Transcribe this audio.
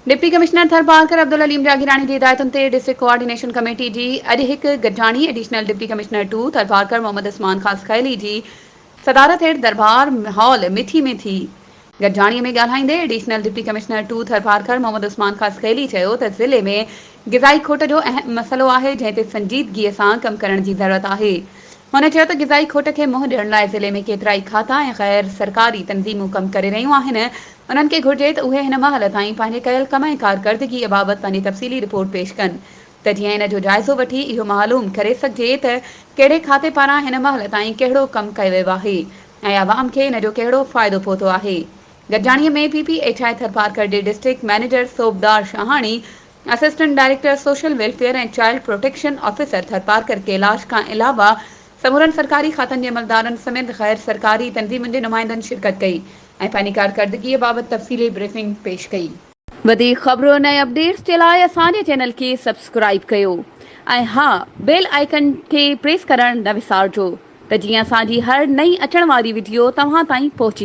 Deputy commissioner Tharparkar Abdul अलीम जागीरानी की हिदायतुनि ते डिस्ट्रिक्ट कोऑर्डिनेशन कमेटी जी अॼु हिकु गॾिजाणी additional deputy commissioner 2 Tharparkar Mohammad Usman Khaskheli जी सदारत हेठि दरबार हॉल मिठी में थी। गॾिजाणीअ में ॻाल्हाईंदे additional deputy commissioner 2 Tharparkar Mohammad Usman Khaskheli चयो त ज़िले में ग़िज़ाई खोट जो अहम मसइलो आहे जंहिं ते संजीदगीअ सां कमु करण जी ज़रूरत आहे। हुन चयो त ग़िज़ाई खोट खे मुंहुं ॾियण लाइ ज़िले में केतिरा ई खाता ऐं ग़ैर सरकारी तंज़ीमूं कमु करे रहियूं आहिनि। उन्हनि खे घुर्जे त उहे हिन महिल ताईं पंहिंजे कयल कम ऐं कारकर्दगीअ बाबति पंहिंजी तफ़सीली रिपोर्ट पेश कनि त जीअं इन जो जाइज़ो वठी इहो मालूम करे सघिजे त कहिड़े खाते पारां हिन महिल ताईं कहिड़ो कमु कयो वियो आहे ऐं अवाम खे इन जो कहिड़ो फ़ाइदो पहुतो आहे। गॾिजाणीअ में PPHI थरपारकर जे district manager Sobdar Shahani, assistant director social welfare and child protection officer Tharparkar Kailash Khan अलावा समूरनि सरकारी खातनि जे अमलदारनि समेत गैर सरकारी तंज़ीमुनि जे नुमाइंदनि शिरकत कई ऐं पंहिंजी कारकर्दगीअ बाबति तफ़सीली ब्रीफिंग पेश कई। वधीक ख़बरुनि ऐं अपडेट्स जे लाइ असांजे चैनल खे सब्सक्राइब कयो ऐं हा, बेल आइकन खे प्रेस करणु न विसारिजो त जीअं असांजी हर नई अचण वारी वीडियो तव्हां ताईं पहुची